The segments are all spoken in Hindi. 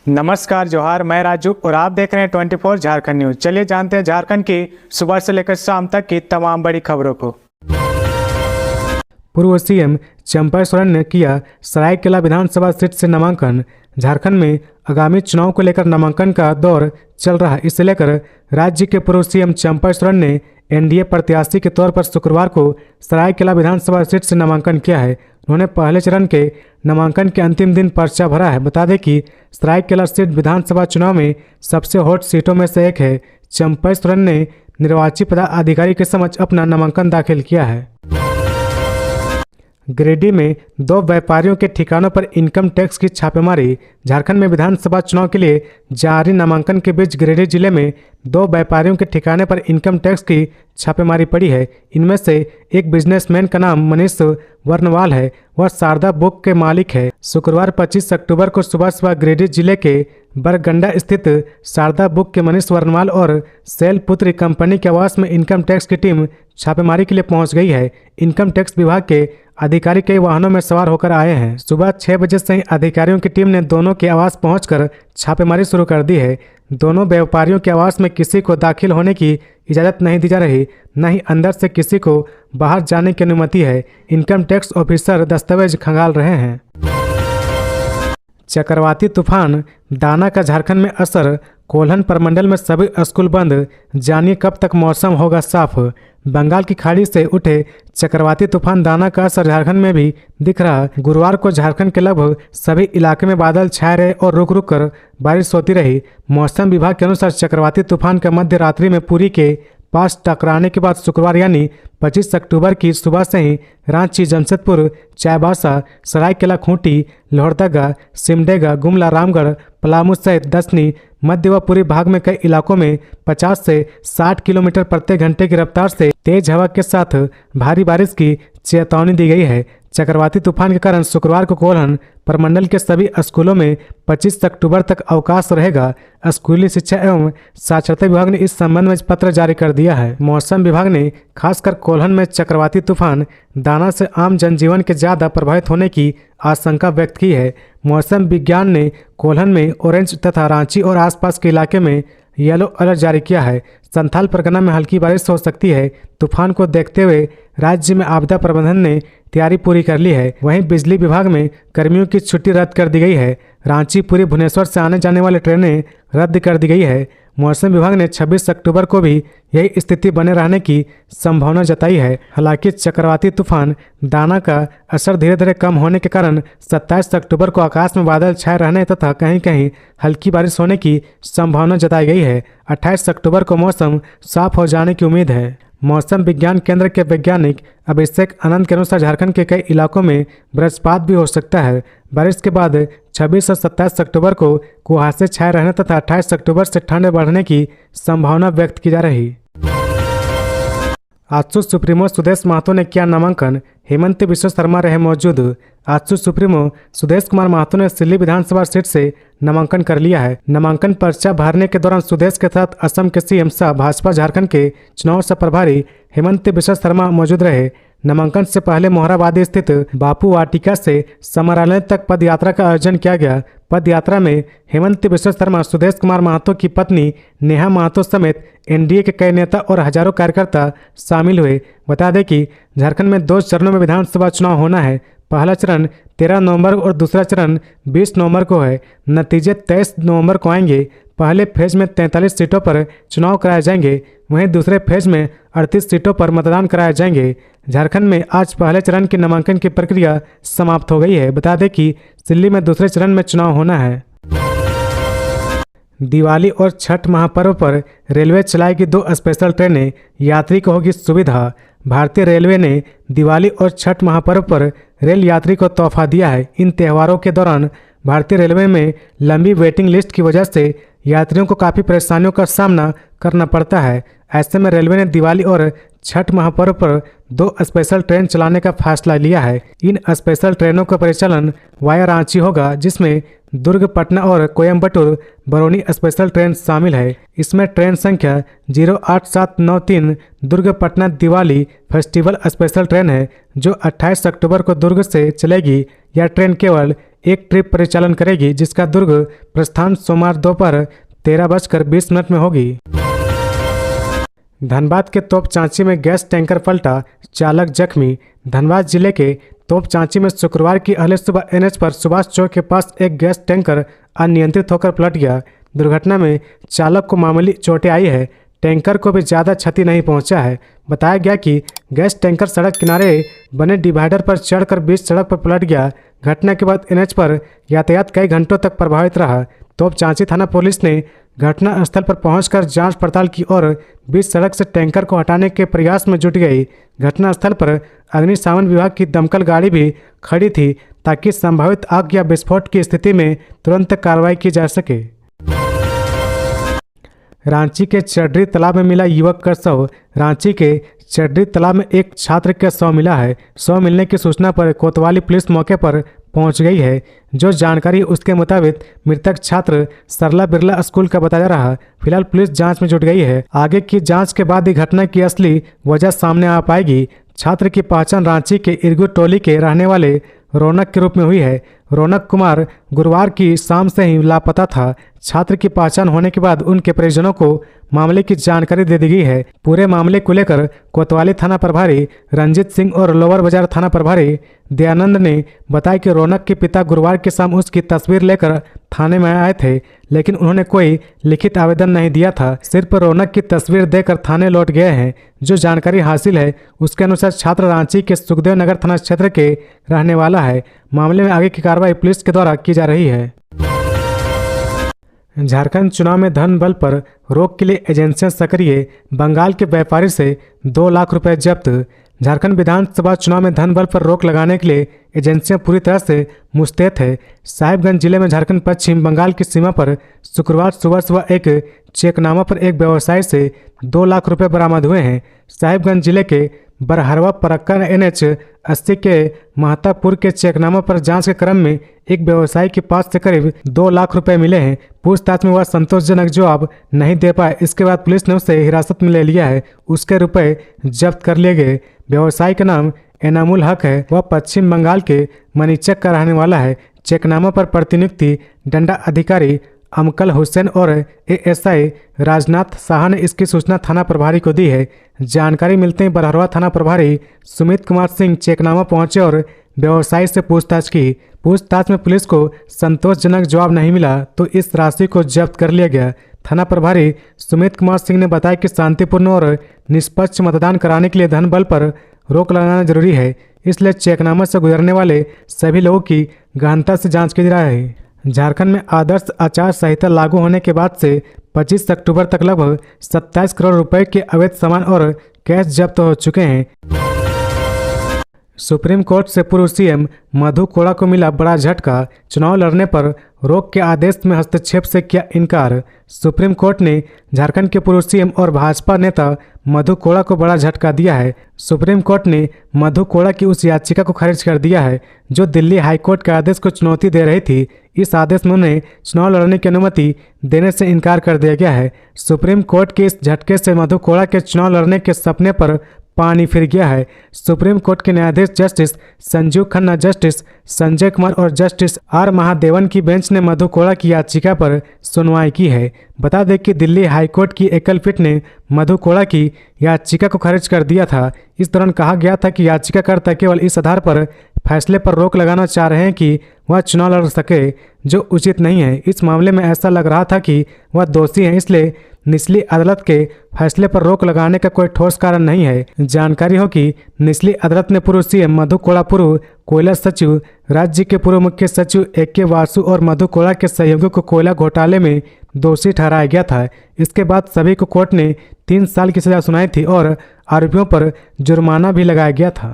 नमस्कार जोहार, मैं राजू और आप देख रहे हैं 24 झारखंड न्यूज। चलिए जानते हैं झारखंड की सुबह से लेकर शाम तक की तमाम बड़ी खबरों को। पूर्व सीएम चंपा सोरेन ने किया सरायकेला विधानसभा सीट से नामांकन। झारखंड में आगामी चुनाव को लेकर नामांकन का दौर चल रहा है। इसे लेकर राज्य के पूर्व सीएम चंपा सोरेन ने एनडीए प्रत्याशी के तौर पर शुक्रवार को सरायकेला विधानसभा सीट से नामांकन किया है। उन्होंने पहले चरण के नामांकन के अंतिम दिन पर्चा भरा है। बता दें कि सरायकेला सीट विधानसभा चुनाव में सबसे हॉट सीटों में से एक है। चंपा सोरेन ने निर्वाची पदाधिकारी के समक्ष अपना नामांकन दाखिल किया है। गिरिडीह में 2 व्यापारियों के ठिकानों पर इनकम टैक्स की छापेमारी। झारखंड में विधानसभा चुनाव के लिए जारी नामांकन के बीच गिरिडीह जिले में 2 व्यापारियों के ठिकाने पर इनकम टैक्स की छापेमारी पड़ी है। इनमें से एक बिजनेसमैन का नाम मनीष वर्णवाल है। वह शारदा बुक के मालिक है। शुक्रवार 25 अक्टूबर को सुबह सुबह गिरिडीह जिले के बरगंडा स्थित शारदा बुक के मनीष वर्णवाल और शैलपुत्री कंपनी के आवास में इनकम टैक्स की टीम छापेमारी के लिए पहुंच गई है। इनकम टैक्स विभाग के अधिकारी कई वाहनों में सवार होकर आए हैं। सुबह 6 बजे से ही अधिकारियों की टीम ने दोनों के आवास पहुंचकर छापेमारी शुरू कर दी है। दोनों व्यापारियों के आवास में किसी को दाखिल होने की इजाज़त नहीं दी जा रही, न ही अंदर से किसी को बाहर जाने की अनुमति है। इनकम टैक्स ऑफिसर दस्तावेज खंगाल रहे हैं। चक्रवाती तूफान दाना का झारखंड में असर। कोल्हन प्रमंडल में सभी स्कूल बंद। जानिए कब तक मौसम होगा साफ। बंगाल की खाड़ी से उठे चक्रवाती तूफान दाना का असर झारखंड में भी दिख रहा। गुरुवार को झारखंड के लगभग सभी इलाके में बादल छाए रहे और रुक रुक कर बारिश होती रही। मौसम विभाग के अनुसार चक्रवाती तूफान का मध्य रात्रि में पुरी के पास टकराने के बाद शुक्रवार यानी 25 अक्टूबर की सुबह से ही रांची, जमशेदपुर, चाईबासा, सरायकेला, खूंटी, लोहरदगा, सिमडेगा, गुमला, रामगढ़, पलामू सहित दसनी, मध्य व पूर्वी भाग में कई इलाकों में 50 से 60 किलोमीटर प्रति घंटे की रफ्तार से तेज हवा के साथ भारी बारिश की चेतावनी दी गई है। चक्रवाती तूफान के कारण शुक्रवार को कोल्हन प्रमंडल के सभी स्कूलों में 25 अक्टूबर तक अवकाश रहेगा। स्कूली शिक्षा एवं साक्षरता विभाग ने इस संबंध में पत्र जारी कर दिया है। मौसम विभाग ने खासकर कोल्हन में चक्रवाती तूफान दाना से आम जनजीवन के ज्यादा प्रभावित होने की आशंका व्यक्त की है। मौसम विज्ञान ने कोल्हन में ऑरेंज तथा रांची और आसपास के इलाके में येलो अलर्ट जारी किया है। संथाल परगना में हल्की बारिश हो सकती है। तूफान को देखते हुए राज्य में आपदा प्रबंधन ने तैयारी पूरी कर ली है। वहीं बिजली विभाग में कर्मियों की छुट्टी रद्द कर दी गई है। रांची, पुरी, भुवनेश्वर से आने जाने वाली ट्रेनें रद्द कर दी गई है। मौसम विभाग ने 26 अक्टूबर को भी यही स्थिति बने रहने की संभावना जताई है। हालांकि चक्रवाती तूफान दाना का असर धीरे धीरे कम होने के कारण 27 अक्टूबर को आकाश में बादल छाए रहने तथा कहीं कहीं हल्की बारिश होने की संभावना जताई गई है। 28 अक्टूबर को मौसम साफ हो जाने की उम्मीद है। मौसम विज्ञान केंद्र के वैज्ञानिक अभिषेक आनंद के अनुसार झारखंड के कई इलाकों में वज्रपात भी हो सकता है। बारिश के बाद 26 और 27 अक्टूबर को कुहासे छाए रहने तथा 28 अक्टूबर से ठंड बढ़ने की संभावना व्यक्त की जा रही। आजसू सुप्रीमो सुदेश महतो ने किया नामांकन। हेमंत बिश्व शर्मा रहे मौजूद। आजसू सुप्रीमो सुदेश कुमार महतो ने सिल्ली विधानसभा सीट से नामांकन कर लिया है। नामांकन पर्चा भरने के दौरान सुदेश के साथ असम के सीएम सह भाजपा झारखंड के चुनाव से प्रभारी हेमंत बिश्व शर्मा मौजूद रहे। नामांकन से पहले मोहराबादी स्थित बापू वाटिका से समरालय तक पद यात्रा का आयोजन किया गया। पद यात्रा में हेमंत बिश्व शर्मा, सुदेश कुमार महतो की पत्नी नेहा महतो समेत एनडीए के कई नेता और हजारों कार्यकर्ता शामिल हुए। बता दें कि झारखंड में 2 चरणों में विधानसभा चुनाव होना है। पहला चरण 13 नवंबर और दूसरा चरण 20 नवंबर को है। नतीजे 23 नवंबर को आएंगे। पहले फेज में 43 सीटों पर चुनाव कराए जाएंगे, वहीं दूसरे फेज में 38 सीटों पर मतदान कराए जाएंगे। झारखंड में आज पहले चरण की नामांकन की प्रक्रिया समाप्त हो गई है। बता दें कि दिल्ली में दूसरे चरण में चुनाव होना है। दिवाली और छठ महापर्व पर रेलवे चलाएगी 2 स्पेशल ट्रेनें। यात्री को होगी सुविधा। भारतीय रेलवे ने दिवाली और छठ महापर्व पर रेल यात्री को तोहफा दिया है। इन त्योहारों के दौरान भारतीय रेलवे में लंबी वेटिंग लिस्ट की वजह से यात्रियों को काफ़ी परेशानियों का सामना करना पड़ता है। ऐसे में रेलवे ने दिवाली और छठ महापर्व पर 2 स्पेशल ट्रेन चलाने का फैसला लिया है। इन स्पेशल ट्रेनों का परिचालन वाया रांची होगा, जिसमें दुर्ग, पटना और कोयम्बटूर बरौनी स्पेशल ट्रेन शामिल है। इसमें ट्रेन संख्या 08793 Durg Patna Diwali festival special train है, जो 28 अक्टूबर को दुर्ग से चलेगी। यह ट्रेन केवल एक ट्रिप परिचालन करेगी, जिसका दुर्ग प्रस्थान सोमवार दोपहर 13:20 में होगी। धनबाद के तोपचांची में गैस टैंकर पलटा, चालक जख्मी। धनबाद जिले के तोपचांची में शुक्रवार की अहले सुबह एनएच पर सुभाष चौक के पास एक गैस टैंकर अनियंत्रित होकर पलट गया। दुर्घटना में चालक को मामूली चोटें आई है। टैंकर को भी ज़्यादा क्षति नहीं पहुंचा है। बताया गया कि गैस टैंकर सड़क किनारे बने डिवाइडर पर चढ़कर बीच सड़क पर पलट गया। घटना के बाद एनएच पर यातायात कई घंटों तक प्रभावित रहा। तोपचांची थाना पुलिस ने घटनास्थल पर पहुंचकर जांच पड़ताल की और बीच सड़क से टैंकर को हटाने के प्रयास में जुट गई। घटनास्थल पर अग्निशमन विभाग की दमकल गाड़ी भी खड़ी थी ताकि संभावित आग या विस्फोट की स्थिति में तुरंत कार्रवाई की जा सके। रांची के चड्डी तालाब में मिला युवक का शव। रांची के चड्डी तालाब में एक छात्र का शव मिला है। शव मिलने की सूचना पर कोतवाली पुलिस मौके पर पहुंच गई है। जो जानकारी उसके मुताबिक मृतक छात्र सरला बिरला स्कूल का बताया रहा। फिलहाल पुलिस जांच में जुट गई है। आगे की जांच के बाद ही घटना की असली वजह सामने आ पाएगी। छात्र की पहचान रांची के इरगू टोली के रहने वाले रौनक के रूप में हुई है। रौनक कुमार गुरुवार की शाम से ही लापता था। छात्र की पहचान होने के बाद उनके परिजनों को मामले की जानकारी दे दी गई है। पूरे मामले को लेकर कोतवाली थाना प्रभारी रंजीत सिंह और लोअर बाजार थाना प्रभारी दयानंद ने बताया कि रौनक के पिता गुरुवार की शाम उसकी तस्वीर लेकर थाने में आए थे, लेकिन उन्होंने कोई लिखित आवेदन नहीं दिया था। सिर्फ रौनक की तस्वीर देकर थाने लौट गए हैं। जो जानकारी हासिल है उसके अनुसार छात्र रांची के सुखदेव नगर थाना क्षेत्र के रहने वाला है। मामले में आगे की कार्रवाई पुलिस के द्वारा की जा रही है। झारखंड चुनाव में धन बल पर रोक के लिए एजेंसियां सक्रिय। बंगाल के व्यापारी से 2 लाख रुपए जब्त। झारखंड विधानसभा चुनाव में धन बल पर रोक लगाने के लिए एजेंसियां पूरी तरह से मुस्तैद है। साहिबगंज जिले में झारखंड पश्चिम बंगाल की सीमा पर शुक्रवार सुबह एक चेकनामा पर एक व्यवसायी से 2 लाख रुपए बरामद हुए हैं। साहिबगंज जिले के बरहरवा परक्का NH 80 के महतापुर के चेकनामा पर जांच के क्रम में एक व्यवसायी के पास से करीब 2 लाख रुपए मिले हैं। पूछताछ में वह संतोषजनक जवाब नहीं दे पाए। इसके बाद पुलिस ने उसे हिरासत में ले लिया है। उसके रुपए जब्त कर लिए गए। व्यवसायी का नाम एनामुल हक है। वह पश्चिम बंगाल के मनीचक का रहने वाला है। चेकनामा पर प्रतिनियुक्ति डंडा अधिकारी अमकल हुसैन और ASI राजनाथ शाह ने इसकी सूचना थाना प्रभारी को दी है। जानकारी मिलते ही बरहरवा थाना प्रभारी सुमित कुमार सिंह चेकनामा पहुंचे और व्यवसायी से पूछताछ की। पूछताछ में पुलिस को संतोषजनक जवाब नहीं मिला तो इस राशि को जब्त कर लिया गया। थाना प्रभारी सुमित कुमार सिंह ने बताया कि शांतिपूर्ण और निष्पक्ष मतदान कराने के लिए धन बल पर रोक लगाना जरूरी है, इसलिए चेकनामा से गुजरने वाले सभी लोगों की गहनता से जांच की जा रही है। झारखंड में आदर्श आचार संहिता लागू होने के बाद से 25 अक्टूबर तक लगभग 27 करोड़ रुपए के अवैध सामान और कैश जब्त हो चुके हैं। सुप्रीम कोर्ट से पूर्व CM मधु कोड़ा को मिला बड़ा झटका। चुनाव लड़ने पर रोक के आदेश में हस्तक्षेप से किया इनकार। सुप्रीम कोर्ट ने झारखंड के पूर्व CM और भाजपा नेता मधु कोड़ा को बड़ा झटका दिया है। सुप्रीम कोर्ट ने मधु कोड़ा की उस याचिका को खारिज कर दिया है जो दिल्ली हाईकोर्ट के आदेश को चुनौती दे रही थी। इस आदेश में उन्हें चुनाव लड़ने की अनुमति देने से इनकार कर दिया गया है। सुप्रीम कोर्ट के इस झटके से मधु कोड़ा के चुनाव लड़ने के सपने पर पानी फिर गया है। सुप्रीम कोर्ट के न्यायाधीश जस्टिस संजीव खन्ना, जस्टिस संजय कुमार और जस्टिस R महादेवन की बेंच ने मधु कोड़ा की याचिका पर सुनवाई की है। बता दें कि दिल्ली हाईकोर्ट की एकल पीठ ने मधु कोड़ा की याचिका को खारिज कर दिया था। इस दौरान कहा गया था कि याचिकाकर्ता केवल इस आधार पर फैसले पर रोक लगाना चाह रहे हैं कि वह चुनाव लड़ सके, जो उचित नहीं है। इस मामले में ऐसा लग रहा था कि वह दोषी हैं, इसलिए निचली अदालत के फैसले पर रोक लगाने का कोई ठोस कारण नहीं है। जानकारी हो कि निचली अदालत ने पूर्व CM मधु कोड़ा, पूर्व कोयला सचिव, राज्य के पूर्व मुख्य सचिव AK वासु और मधु कोड़ा के सहयोगियों को कोयला घोटाले में दोषी ठहराया गया था। इसके बाद सभी को कोर्ट ने 3 साल की सजा सुनाई थी और आरोपियों पर जुर्माना भी लगाया गया था।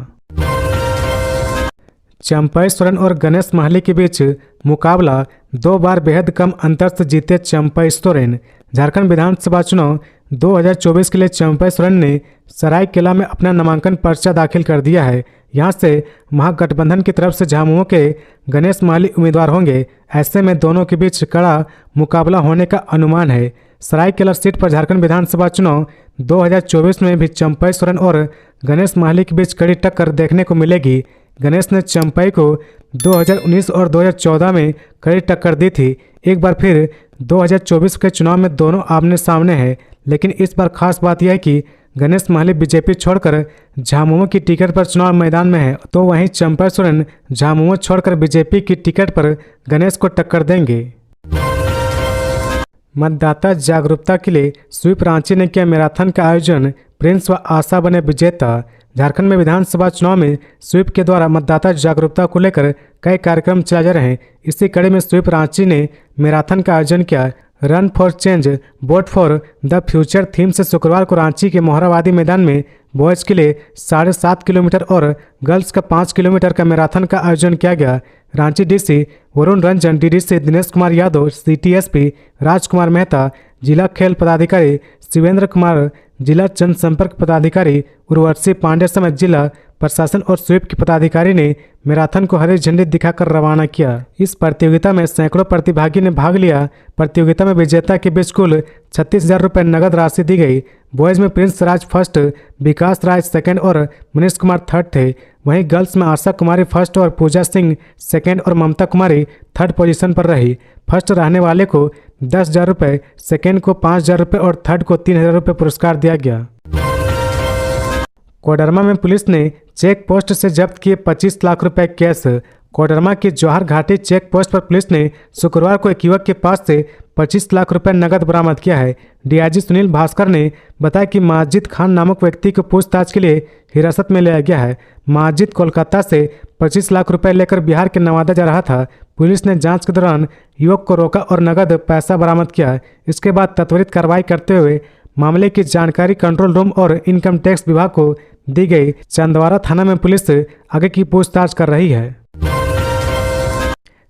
चंपई सोरेन और गणेश महली के बीच मुकाबला, 2 बार बेहद कम अंतर से जीते चंपई सोरेन। झारखंड विधानसभा चुनाव 2024 के लिए चंपई सोरेन ने सरायकेला में अपना नामांकन पर्चा दाखिल कर दिया है। यहां से महागठबंधन की तरफ से झामुमो के गणेश महली उम्मीदवार होंगे। ऐसे में दोनों के बीच कड़ा मुकाबला होने का अनुमान है। सरायकेला सीट पर झारखंड विधानसभा चुनाव 2024 में भी चंपई सोरेन और गणेश माहली के बीच कड़ी टक्कर देखने को मिलेगी। गणेश ने चंपई को 2019 और 2014 में कड़ी टक्कर दी थी। एक बार फिर 2024 के चुनाव में दोनों आमने सामने हैं, लेकिन इस बार खास बात यह है कि गणेश माहली बीजेपी छोड़कर झामुमो की टिकट पर चुनाव मैदान में है, तो वहीं चंपई सोरेन झामुमो छोड़कर बीजेपी की टिकट पर गणेश को टक्कर देंगे। मतदाता जागरूकता के लिए स्वीप रांची ने किया मैराथन का आयोजन, प्रिंस व आशा बने विजेता। झारखंड में विधानसभा चुनाव में स्वीप के द्वारा मतदाता जागरूकता को लेकर कई कार्यक्रम चलाए जा रहे हैं। इसी कड़ी में स्वीप रांची ने मैराथन का आयोजन किया। Run for change vote for the future theme से शुक्रवार को रांची के मोहराबादी मैदान में बॉयज के लिए 7.5 किलोमीटर और गर्ल्स का 5 किलोमीटर का मैराथन का आयोजन किया गया। Ranchi DC Varun Ranjan, DDC Dinesh Kumar Yadav, CTSP Rajkumar Mehta, जिला खेल पदाधिकारी शिवेंद्र कुमार, जिला जनसंपर्क पदाधिकारी उर्वशी पांडे समेत जिला प्रशासन और स्वीप के पदाधिकारी ने मैराथन को हरी झंडी दिखाकर रवाना किया। इस प्रतियोगिता में सैकड़ों प्रतिभागी ने भाग लिया। प्रतियोगिता में विजेता के बीच कुल 36,000 रुपये नगद राशि दी गई। बॉयज में प्रिंस राज फर्स्ट, विकास राज सेकंड और मनीष कुमार थर्ड थे। वहीं गर्ल्स में आशा कुमारी फर्स्ट और पूजा सिंह सेकंड और ममता कुमारी थर्ड पोजीशन पर रही। फर्स्ट रहने वाले को 10,000 रुपये, सेकंड को 5,000 रुपये और थर्ड को 3,000 रुपये पुरस्कार दिया गया। कोडरमा में पुलिस ने चेक पोस्ट से जब्त किए 25 लाख रुपए कैश। कोडरमा की जौहर घाटी चेक पोस्ट पर पुलिस ने शुक्रवार को एक युवक के पास से 25 लाख रुपए नकद बरामद किया है। डीआईजी सुनील भास्कर ने बताया कि माजिद खान नामक व्यक्ति को पूछताछ के लिए हिरासत में लिया गया है। माजिद कोलकाता से 25 लाख रुपए लेकर बिहार के नवादा जा रहा था। पुलिस ने जांच के दौरान युवक को रोका और नकद पैसा बरामद किया। इसके बाद त्वरित कार्रवाई करते हुए मामले की जानकारी कंट्रोल रूम और इनकम टैक्स विभाग को दी गई। चंदवारा थाना में पुलिस आगे की पूछताछ कर रही है।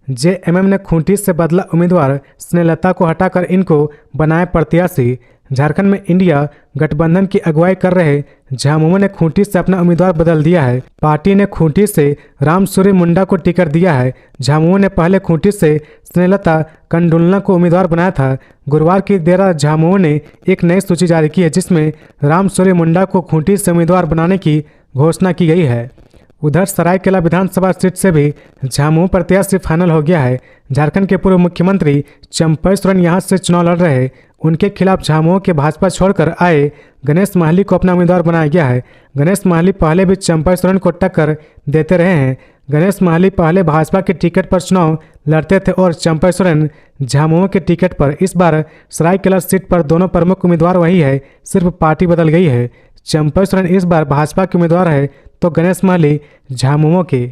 जेएमएम ने खूंटी से बदला उम्मीदवार स्नेहलता को हटाकर इनको बनाए प्रत्याशी। झारखंड में इंडिया गठबंधन की अगुवाई कर रहे झामुमो ने खूंटी से अपना उम्मीदवार बदल दिया है। पार्टी ने खूंटी से रामसूर्य मुंडा को टिकट दिया है। झामुमो ने पहले खूंटी से स्नेहलता कंडुलना को उम्मीदवार बनाया था। गुरुवार की देर रात झामुमो ने एक नई सूची जारी की है, जिसमें रामसूर्य मुंडा को खूंटी से उम्मीदवार बनाने की घोषणा की गई है। उधर सरायकेला विधानसभा सीट से भी झामुमो प्रत्याशी फाइनल हो गया है। झारखंड के पूर्व मुख्यमंत्री चंपई सोरेन यहां से चुनाव लड़ रहे हैं। उनके खिलाफ झामुमो के भाजपा छोड़कर आए गणेश माहली को अपना उम्मीदवार बनाया गया है। गणेश माहली पहले भी चंपई सोरेन को टक्कर देते रहे हैं। गणेश माहली पहले भाजपा के टिकट पर चुनाव लड़ते थे और चंपई सोरेन झामुमो के टिकट पर। इस बार सरायकेला सीट पर दोनों प्रमुख उम्मीदवार वही है, सिर्फ पार्टी बदल गई है। चंपई सोरेन इस बार भाजपा के उम्मीदवार है तो गणेश माहली झामुमो के।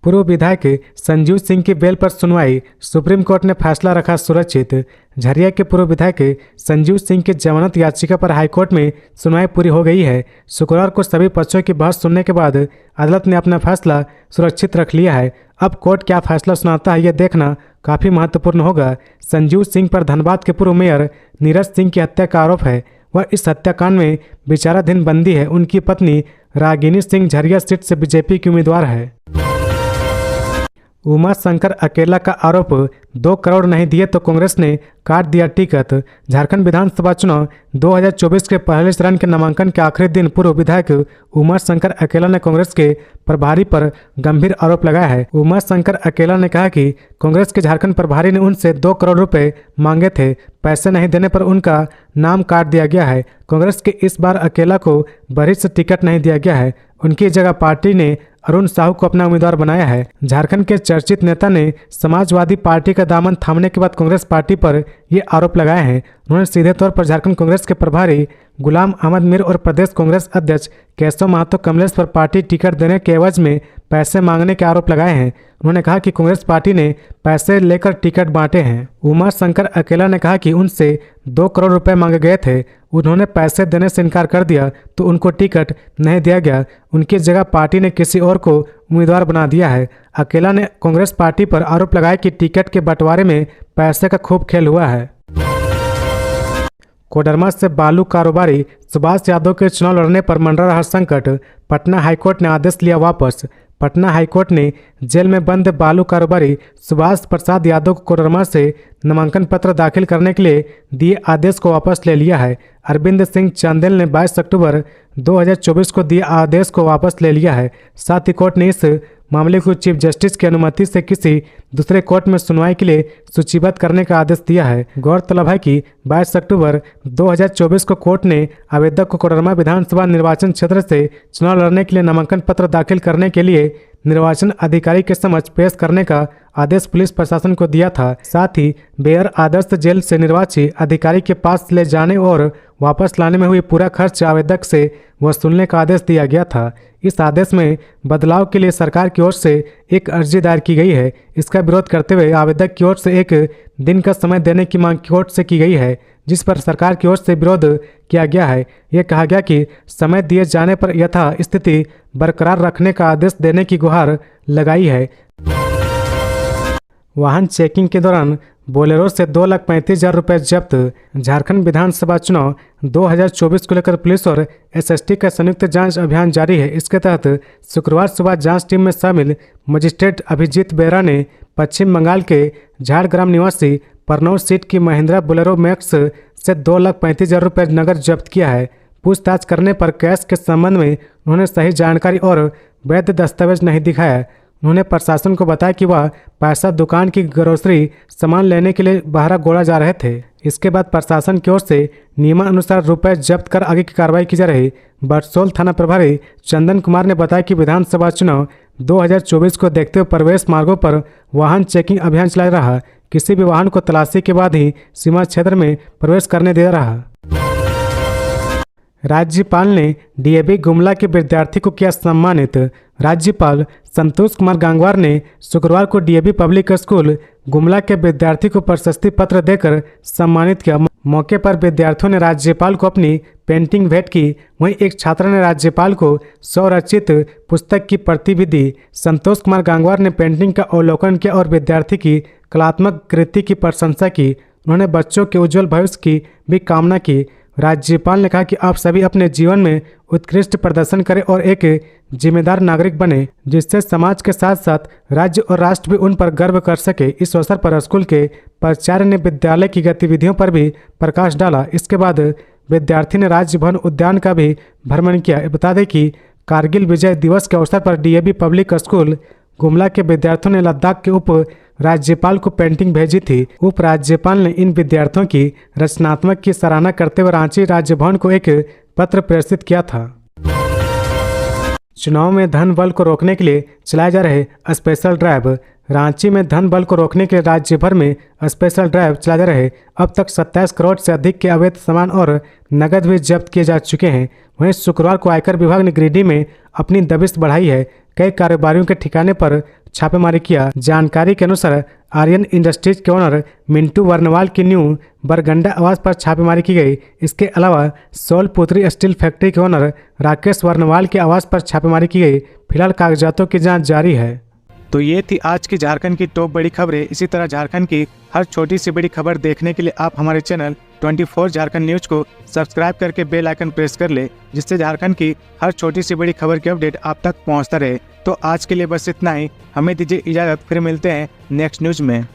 पूर्व विधायक संजीव सिंह की बेल पर सुनवाई, सुप्रीम कोर्ट ने फैसला रखा सुरक्षित। झरिया के पूर्व विधायक संजीव सिंह की जमानत याचिका पर हाईकोर्ट में सुनवाई पूरी हो गई है। शुक्रवार को सभी पक्षों की बहस सुनने के बाद अदालत ने अपना फैसला सुरक्षित रख लिया है। अब कोर्ट क्या फैसला सुनाता है, यह देखना काफ़ी महत्वपूर्ण होगा। संजीव सिंह पर धनबाद के पूर्व मेयर नीरज सिंह की हत्या का आरोप है। वह इस हत्याकांड में विचाराधीन बंदी है। उनकी पत्नी रागिनी सिंह झरिया सीट से बीजेपी की उम्मीदवार है। उमा शंकर अकेला का आरोप 2 करोड़ नहीं दिए तो कांग्रेस ने काट दिया टिकट। झारखंड विधानसभा चुनाव 2024 के पहले चरण के नामांकन के आखिरी दिन पूर्व विधायक उमा शंकर अकेला ने कांग्रेस के प्रभारी पर गंभीर आरोप लगाया है। उमा शंकर अकेला ने कहा कि कांग्रेस के झारखंड प्रभारी ने उनसे 2 करोड़ रुपए मांगे थे। पैसे नहीं देने पर उनका नाम काट दिया गया है। कांग्रेस के इस बार अकेला को वरिष्ठ टिकट नहीं दिया गया है। उनकी जगह पार्टी ने अरुण साहू को अपना उम्मीदवार बनाया है। झारखंड के चर्चित नेता ने समाजवादी पार्टी का दामन थामने के बाद कांग्रेस पार्टी पर ये आरोप लगाए हैं। उन्होंने सीधे तौर पर झारखंड कांग्रेस के प्रभारी गुलाम अहमद मीर और प्रदेश कांग्रेस अध्यक्ष केशव महतो कमलेश पर पार्टी टिकट देने के एवज में पैसे मांगने के आरोप लगाए हैं। उन्होंने कहा कि कांग्रेस पार्टी ने पैसे लेकर टिकट बांटे हैं। उमा शंकर अकेला ने कहा कि उनसे 2 करोड़ रुपए मांगे गए थे। उन्होंने पैसे देने से इनकार कर दिया तो उनको टिकट नहीं दिया गया। उनकी जगह पार्टी ने किसी और को उम्मीदवार बना दिया है। अकेला ने कांग्रेस पार्टी पर आरोप लगाया कि टिकट के बंटवारे में पैसे का खूब खेल हुआ है। कोडरमा से बालू कारोबारी सुभाष यादव के चुनाव लड़ने पर मंडरा रहा संकट। पटना हाईकोर्ट ने आदेश लिया वापस। पटना हाईकोर्ट ने जेल में बंद बालू कारोबारी सुभाष प्रसाद यादव को कोडरमा से नामांकन पत्र दाखिल करने के लिए दिए आदेश को वापस ले लिया है। अरविंद सिंह चांदेल ने 22 अक्टूबर 2024 को दिए आदेश को वापस ले लिया है। साथ ही कोर्ट ने इस मामले को चीफ जस्टिस की अनुमति से किसी दूसरे कोर्ट में सुनवाई के लिए सूचीबद्ध करने का आदेश दिया है। गौरतलब है कि 22 अक्टूबर 2024 को कोर्ट ने आवेदक को कोडरमा विधानसभा निर्वाचन क्षेत्र से चुनाव लड़ने के लिए नामांकन पत्र दाखिल करने के लिए निर्वाचन अधिकारी के समक्ष पेश करने का आदेश पुलिस प्रशासन को दिया था। साथ ही बेयर आदर्श जेल से निर्वाची अधिकारी के पास ले जाने और वापस लाने में हुई पूरा खर्च आवेदक से वसूलने का आदेश दिया गया था। इस आदेश में बदलाव के लिए सरकार की ओर से एक अर्जी दायर की गई है। इसका विरोध करते हुए आवेदक की ओर से एक दिन का समय देने की मांग कोर्ट से की गई है, जिस पर सरकार की ओर से विरोध किया गया है। यह कहा गया कि समय दिए जाने पर यथा स्थिति बरकरार रखने का आदेश देने की गुहार लगाई है। वाहन चेकिंग के दौरान बोलेरो से 2,35,000 रुपये जब्त। झारखंड विधानसभा चुनाव 2024 को लेकर पुलिस और एसएसटी का संयुक्त जांच अभियान जारी है। इसके तहत शुक्रवार सुबह जांच टीम में शामिल मजिस्ट्रेट अभिजीत बेरा ने पश्चिम बंगाल के झाड़ग्राम निवासी परनौर सीट की महिंद्रा बोलेरो मैक्स से 2,35,000 रुपये नगद जब्त किया है। पूछताछ करने पर कैश के संबंध में उन्होंने सही जानकारी और वैध दस्तावेज नहीं दिखाया। उन्होंने प्रशासन को बताया कि वह पैसा दुकान की ग्रोसरी सामान लेने के लिए बहरागोड़ा जा रहे थे। इसके बाद प्रशासन की ओर से नियमानुसार रुपए जब्त कर आगे की कार्रवाई की जा रही। बरसोल थाना प्रभारी चंदन कुमार ने बताया कि विधानसभा चुनाव 2024 को देखते हुए प्रवेश मार्गों पर वाहन चेकिंग अभियान चलाया रहा। किसी भी वाहन को तलाशी के बाद ही सीमा क्षेत्र में प्रवेश करने दिया रहा। राज्यपाल ने डीएवी गुमला के विद्यार्थी को किया सम्मानित। राज्यपाल संतोष कुमार गंगवार ने शुक्रवार को डीएवी पब्लिक स्कूल गुमला के विद्यार्थी को प्रशस्ति पत्र देकर सम्मानित किया। मौके पर विद्यार्थियों ने राज्यपाल को अपनी पेंटिंग भेंट की। वहीं एक छात्रा ने राज्यपाल को स्वरचित पुस्तक की प्रति भी दी। संतोष कुमार गंगवार ने पेंटिंग का अवलोकन किया और विद्यार्थी की कलात्मक कृति की प्रशंसा की। उन्होंने बच्चों के उज्जवल भविष्य की भी कामना की। राज्यपाल ने कहा कि आप सभी अपने जीवन में उत्कृष्ट प्रदर्शन करें और एक जिम्मेदार नागरिक बने, जिससे समाज के साथ साथ राज्य और राष्ट्र भी उन पर गर्व कर सके। इस अवसर पर स्कूल के प्राचार्य ने विद्यालय की गतिविधियों पर भी प्रकाश डाला। इसके बाद विद्यार्थी ने राजभवन उद्यान का भी भ्रमण किया। बता दें कि कारगिल विजय दिवस के अवसर पर डीएवी पब्लिक स्कूल गुमला के विद्यार्थियों ने लद्दाख के उप राज्यपाल को पेंटिंग भेजी थी। उप राज्यपाल ने इन विद्यार्थियों की रचनात्मक की सराहना करते हुए रांची राज्यभवन को एक पत्र प्रेषित किया था। चुनाव में धन बल को रोकने के लिए चलाए जा रहे स्पेशल ड्राइव। रांची में धन बल को रोकने के लिए राज्य भर में स्पेशल ड्राइव चलाए जा रहे। अब तक 27 करोड़ से अधिक के अवैध सामान और नकद भी जब्त किए जा चुके हैं। वहीं शुक्रवार को आयकर विभाग ने गिरिडीह में अपनी दबिश बढ़ाई है। कई कारोबारियों के ठिकाने पर छापेमारी किया। जानकारी के अनुसार आर्यन इंडस्ट्रीज के ओनर मिंटू वर्नवाल की न्यू बरगंडा आवास पर छापेमारी की गई। इसके अलावा सोलपुत्री स्टील फैक्ट्री के ओनर राकेश वर्नवाल के आवास पर छापेमारी की गई। फिलहाल कागजातों की जांच जारी है। तो ये थी आज की झारखंड की टॉप बड़ी खबरें। इसी तरह झारखंड की हर छोटी सी बड़ी खबर देखने के लिए आप हमारे चैनल 24 झारखंड न्यूज को सब्सक्राइब करके बेल आइकन प्रेस कर ले, जिससे झारखंड की हर छोटी सी बड़ी खबर की अपडेट आप तक पहुंचता रहे। तो आज के लिए बस इतना ही। हमें दीजिए इजाजत, फिर मिलते हैं नेक्स्ट न्यूज में।